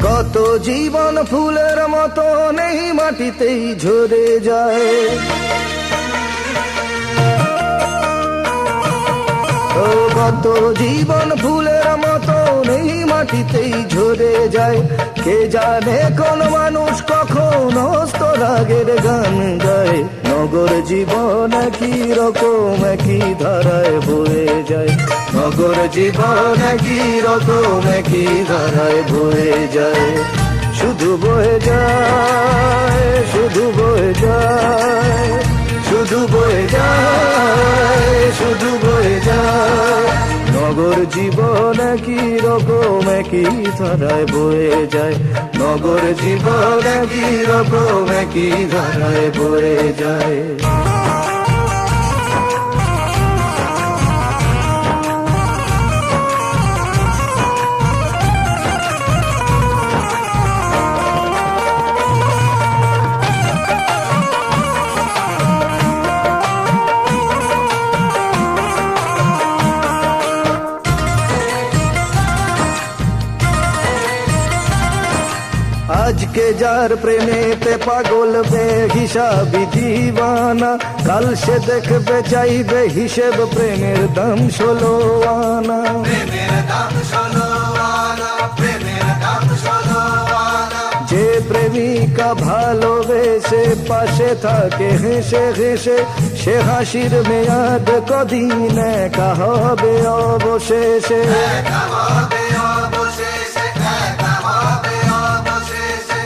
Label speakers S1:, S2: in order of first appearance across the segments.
S1: কত জীবন ফুলের মতো নেই মাটিতেই ঝরে যায়, কত জীবন ফুলের মতো নেই মাটিতেই ঝরে যায়। কে জানে কোন মানুষ কখন রাগের গান গায়। নগর জীবন একই রকম একই ধারায় বয়ে যায়, নগর জীবন একই রকম একই ধারায় বয়ে যায়। শুধু বয়ে যায়, শুধু বয়ে যায়, শুধু বয়ে যায়, শুধু বয়ে যায়। নগর জীবন একই রকম একই ধারায় বয়ে যায়, নগর জীবন একই রকম একই ধারায় বয়ে যায়। আজকে যার প্রেমেতে পাগল বেহিসাবি দিওয়ানা, কাল সে দেখবে চাইবে হিসেব প্রেমের দাম 16 আনা। যে প্রেমিকা ভালোবেসে পাশে থাকে হেসে হেসে, সে হাসির মেয়াদ কদিন একা হবে অবশেষে।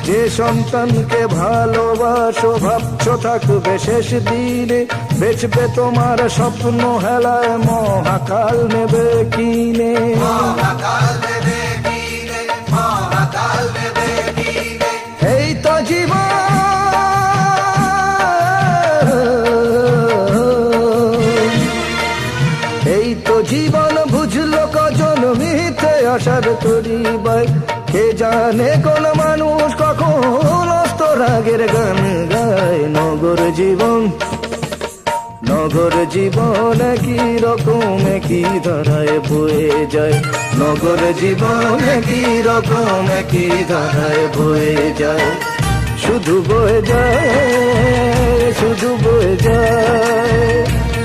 S1: যে সন্তানকে ভালোবাসো ভাবছো থাকবে শেষ দিনে, বেচবে তোমার স্বপ্ন হেলায় মহাকাল নেবে কিনে। এই তো জীবন, এই তো জীবন বুঝলো কজন মিথ্যে আশার তরি বাই। কে জানে কোন মানুষ কখন রাগের গান গায়। নগর জীবন, নগর জীবন একই রকম একই ধারায় বয়ে যায়, নগর জীবন একই রকম একই ধারায় বয়ে যায়। শুধু বয়ে যায়, শুধু বয়ে যায়,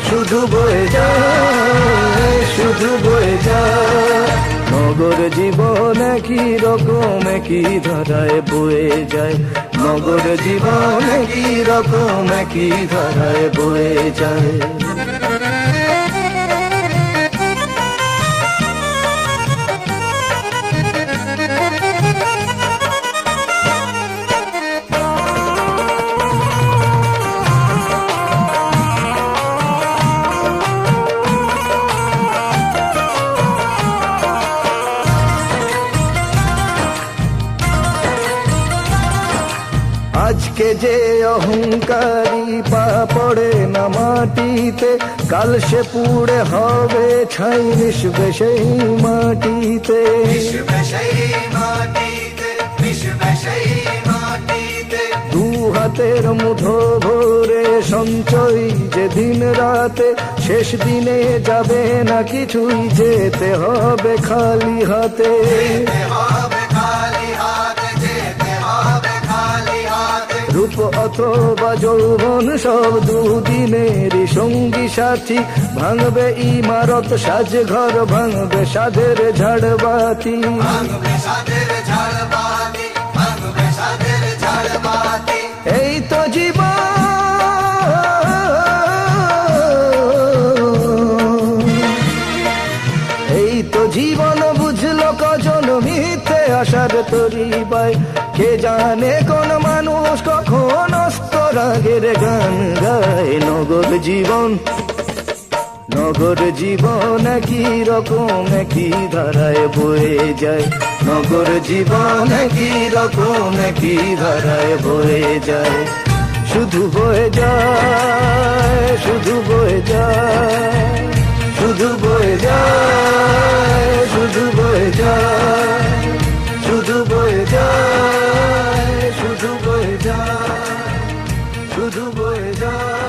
S1: শুধু বয়ে যায়, শুধু বয়ে যায়। নগর জীবন একই রকম একই ধারায় বয়ে যায়, নগর জীবন একই রকম একই ধারায় বয়ে যায়। আজকে যে অহংকারী পা পড়ে না মাটিতে, কাল সে পুড়ে হবে ছাই মিশবে সেই মাটিতে। দু হাতের মুঠো ভরে সঞ্চয় যে দিন রাতে, শেষ দিনে যাবে না কিছুই, যেতে হবে খালি হাতে। রূপ অথবা যৌবন সব দুদিনেরই সঙ্গী সাথী, ভাঙবে ইমারত সাজ ঘর, ভাঙবে সাধের ঝাড়বাতি। এই তো জীবন, এই তো জীবন বুঝলো কজন মিথ্যে আশার তরি বাই। কে জানে কোন মানুষ সুখের গান গায় নগর জীবন। নগর জীবন একই রকম একই ধারায় বয়ে যায়, নগর জীবন একই রকম একই ধারায় বয়ে যায়। শুধু বয়ে যায়, শুধু বয়ে যায়, শুধু বয়ে যায়, শুধু বয়ে যায়, শুধু বয়ে যায়, শুধু বয়ে যায়, শুধু বয়ে যায়।